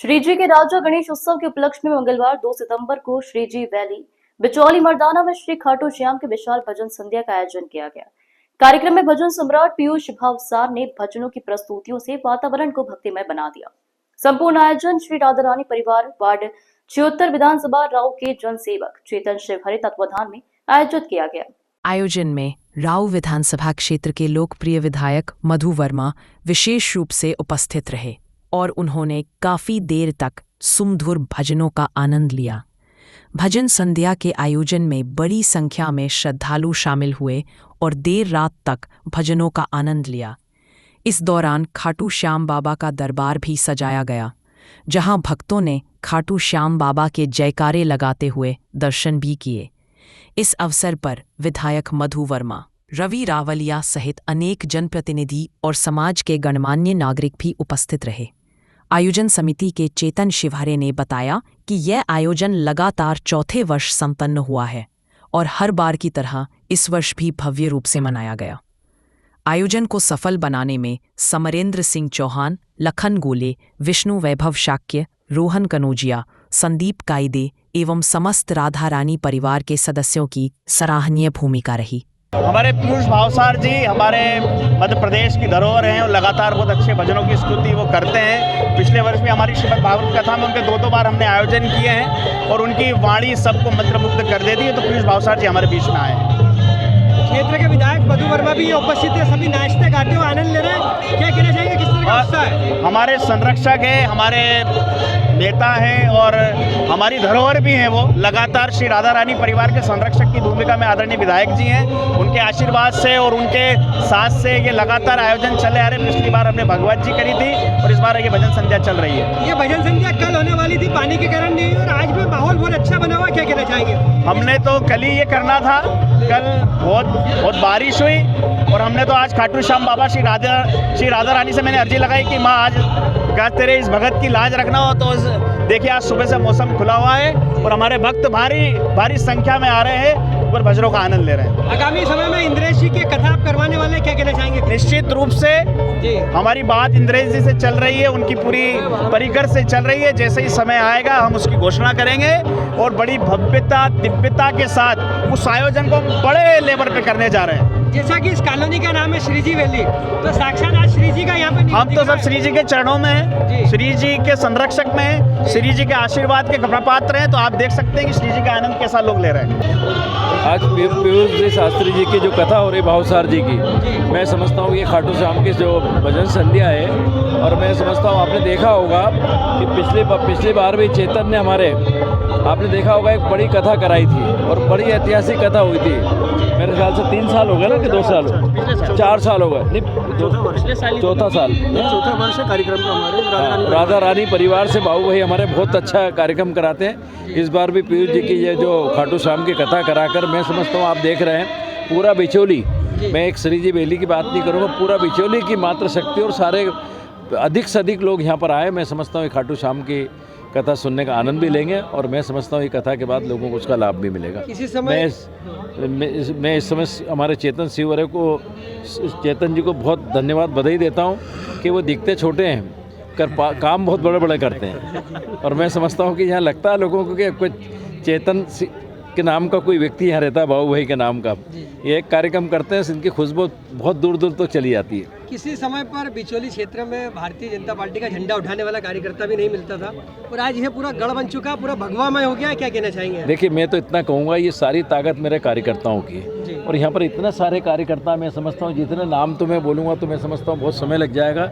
श्रीजी के राजा गणेश उत्सव के उपलक्ष्य में मंगलवार 2 सितंबर को श्रीजी वैली बिचौली मर्दाना में श्री खाटू श्याम के विशाल भजन संध्या का आयोजन किया गया। कार्यक्रम में भजन सम्राट पीयूष भावसार ने भजनों की प्रस्तुतियों से वातावरण को भक्तिमय बना दिया। संपूर्ण आयोजन श्री राधा रानी परिवार वार्ड 76 विधानसभा राव के जनसेवक चेतन शिवहरे तत्वाधान में आयोजित किया गया। आयोजन में राव विधानसभा क्षेत्र के लोकप्रिय विधायक मधु वर्मा विशेष रूप से उपस्थित रहे और उन्होंने काफी देर तक सुमधुर भजनों का आनंद लिया। भजन संध्या के आयोजन में बड़ी संख्या में श्रद्धालु शामिल हुए और देर रात तक भजनों का आनंद लिया। इस दौरान खाटू श्याम बाबा का दरबार भी सजाया गया, जहां भक्तों ने खाटू श्याम बाबा के जयकारे लगाते हुए दर्शन भी किए। इस अवसर पर विधायक मधु वर्मा, रवि रावलिया सहित अनेक जनप्रतिनिधि और समाज के गणमान्य नागरिक भी उपस्थित रहे। आयोजन समिति के चेतन शिवहरे ने बताया कि यह आयोजन लगातार चौथे वर्ष संपन्न हुआ है और हर बार की तरह इस वर्ष भी भव्य रूप से मनाया गया। आयोजन को सफल बनाने में समरेंद्र सिंह चौहान, लखन गोले, विष्णु वैभव शाक्य, रोहन कनौजिया, संदीप कायदे एवं समस्त राधा रानी परिवार के सदस्यों की सराहनीय भूमिका रही। हमारे पीयूष भावसार जी हमारे मध्य प्रदेश की धरोहर हैं और लगातार बहुत अच्छे भजनों की स्तुति वो करते हैं। पिछले वर्ष भी हमारी श्रीमद् भागवत कथा में उनके दो बार हमने आयोजन किए हैं और उनकी वाणी सबको मंत्रमुग्ध कर देती है। तो पीयूष भावसार जी हमारे बीच में आए हैं। क्षेत्र के विधायक मधु वर्मा भी उपस्थित है, सभी नाचते गाते हुए आनंद ले रहे हैं। क्या कहना चाहेंगे, किस तरह का उत्साह है? हमारे संरक्षक हैं, हमारे नेता हैं और हमारी धरोहर भी हैं। वो लगातार श्री राधा रानी परिवार के संरक्षक की भूमिका में आदरणीय विधायक जी हैं। उनके आशीर्वाद से और उनके साथ से ये लगातार आयोजन चले आ रहे। पिछली बार हमने भगवत जी करी थी और इस बार ये भजन संध्या चल रही है। ये भजन संध्या कल होने वाली थी, पानी के कारण नहीं हुई और आज भी माहौल बहुत अच्छा बना हुआ। क्या कहना चाहेंगे? हमने तो कल ही ये करना था, कल बहुत बारिश हुई और हमने तो आज खाटू श्याम बाबा श्री राधा रानी से मैंने अर्जी लगाई कि माँ आज तेरे इस भगत की लाज रखना हो। तो देखिए आज सुबह से मौसम खुला हुआ है और हमारे भक्त भारी संख्या में आ रहे हैं और भजनों का आनंद ले रहे हैं। आगामी समय में इंद्रेश जी की कथा आप करवाने वाले, क्या कहना चाहेंगे? निश्चित रूप से जी हमारी बात इंद्रेश जी से चल रही है, उनकी पूरी परिकर से चल रही है। जैसे ही समय आएगा हम उसकी घोषणा करेंगे और बड़ी भव्यता दिव्यता के साथ उस आयोजन को हम बड़े लेवल पे करने जा रहे हैं। जैसा कि इस कॉलोनी का नाम है श्रीजी वैली, तो साक्षात आज श्री जी का यहाँ पे हम तो सब श्री जी के चरणों में हैं, श्री जी के संरक्षक में हैं, श्री जी के आशीर्वाद के पात्र हैं। तो आप देख सकते हैं कि श्री जी का आनंद कैसा लोग ले रहे हैं। आज पीयूष जी शास्त्री जी की जो कथा हो रही भावसार जी की, मैं समझता हूँ ये खाटू श्याम की जो भजन संध्या है। और मैं समझता हूँ आपने देखा होगा कि पिछली बार भी चेतन ने हमारे, आपने देखा होगा एक बड़ी कथा कराई थी और बड़ी ऐतिहासिक कथा हुई थी। मेरे ख्याल से 3 साल हो गए ना कि 2 साल, 4 साल हो गए, नहीं चौथा साल, चौथा वर्ष कार्यक्रम का हमारे राधा रानी परिवार से बाबू भाई हमारे बहुत अच्छा कार्यक्रम कराते हैं। इस बार भी पीयूष जी की ये जो खाटू श्याम की कथा कराकर, मैं समझता हूँ आप देख रहे हैं पूरा बिचौली, मैं एक श्रीजी बेली की बात नहीं करूँगा, पूरा बिचौली की मात्र शक्ति और सारे अधिक से अधिक लोग यहाँ पर आए। मैं समझता हूँ ये खाटू श्याम की कथा सुनने का आनंद भी लेंगे और मैं समझता हूँ ये कथा के बाद लोगों को उसका लाभ भी मिलेगा। मैं इस समय हमारे चेतन शिवहरे को, चेतन जी को बहुत धन्यवाद बधाई देता हूँ कि वो दिखते छोटे हैं काम बहुत बड़े बड़े करते हैं। और मैं समझता हूँ कि यहाँ लगता है लोगों को कि कोई चेतन के नाम का कोई व्यक्ति यहाँ रहता है, बाबू भाई के नाम का। ये एक कार्यक्रम करते हैं, इनकी खुशबू बहुत दूर दूर तक चली जाती है। किसी समय पर बिचौली क्षेत्र में भारतीय जनता पार्टी का झंडा उठाने वाला कार्यकर्ता भी नहीं मिलता था और आज यह पूरा गढ़ बन चुका, पूरा भगवामय हो गया। क्या कहना चाहेंगे? देखिए मैं तो इतना कहूँगा, ये सारी ताकत मेरे कार्यकर्ताओं की और यहाँ पर इतने सारे कार्यकर्ता, मैं समझता हूँ जितने नाम तो मैं बोलूँगा तो मैं समझता हूँ बहुत समय लग जाएगा।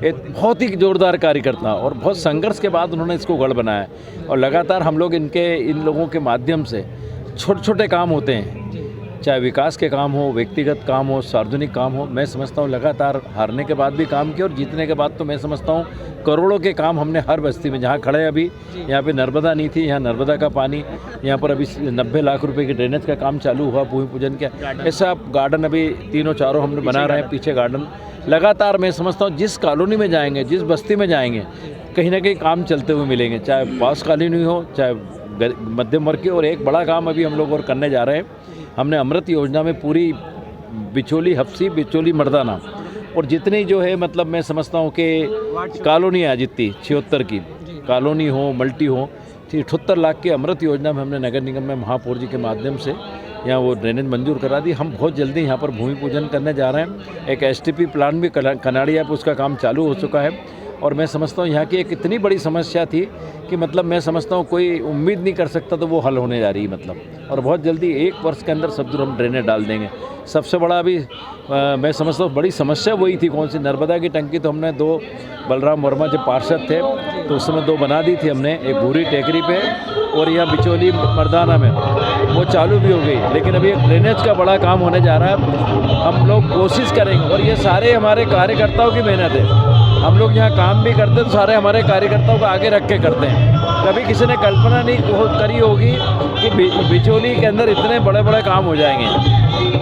एक बहुत ही जोरदार कार्यकर्ता और बहुत संघर्ष के बाद उन्होंने इसको गढ़ बनाया और लगातार हम लोग इन लोगों के माध्यम से छोटे छोटे काम होते हैं, चाहे विकास के काम हो, व्यक्तिगत काम हो, सार्वजनिक काम हो। मैं समझता हूँ लगातार हारने के बाद भी काम किया और जीतने के बाद तो मैं समझता हूँ करोड़ों के काम हमने हर बस्ती में, जहाँ खड़े अभी यहाँ पे नर्मदा नहीं थी, यहाँ नर्मदा का पानी, यहाँ पर अभी 90 लाख रुपए की ड्रेनेज का काम चालू हुआ, भूमि पूजन का ऐसा गार्डन अभी 3-4 हमने बना रहे हैं, पीछे गार्डन लगातार। मैं समझता हूँ जिस कॉलोनी में जाएंगे, जिस बस्ती में जाएंगे, कहीं ना कहीं काम चलते हुए मिलेंगे, चाहे पास कॉलोनी हो, चाहे मध्यम वर्ग के। और एक बड़ा काम अभी हम लोग और करने जा रहे हैं, हमने अमृत योजना में पूरी बिचौली हफ्सी, बिचौली मर्दाना और जितनी जो है मतलब मैं समझता हूँ कि कॉलोनी है जितनी 76 की कॉलोनी हो, मल्टी हो, 78 लाख की अमृत योजना में हमने नगर निगम में महापौर जी के माध्यम से यहाँ वो ड्रेनेज मंजूर करा दी। हम बहुत जल्दी यहाँ पर भूमि पूजन करने जा रहे हैं। एक STP प्लान भी कनाड़िया पर उसका काम चालू हो चुका है। और मैं समझता हूँ यहाँ की एक इतनी बड़ी समस्या थी कि मतलब मैं समझता हूँ कोई उम्मीद नहीं कर सकता, तो वो हल होने जा रही है मतलब। और बहुत जल्दी 1 वर्ष के अंदर सब दूर हम ड्रेनेज डाल देंगे। सबसे बड़ा अभी मैं समझता हूँ बड़ी समस्या वही थी, कौन सी, नर्मदा की टंकी। तो हमने 2 बलराम वर्मा जब पार्षद थे तो उस समय 2 बना दी थी हमने, एक भूरी टेकरी पे और यहाँ बिचौली मर्दाना में, वो चालू भी हो गई। लेकिन अभी एक ड्रेनेज का बड़ा काम होने जा रहा है। हम लोग कोशिश करेंगे और ये सारे हमारे कार्यकर्ताओं की मेहनत है। हम लोग यहाँ काम भी करते हैं तो सारे हमारे कार्यकर्ताओं को आगे रख के करते हैं। कभी किसी ने कल्पना नहीं करी होगी कि बिचौली के अंदर इतने बड़े बड़े काम हो जाएंगे।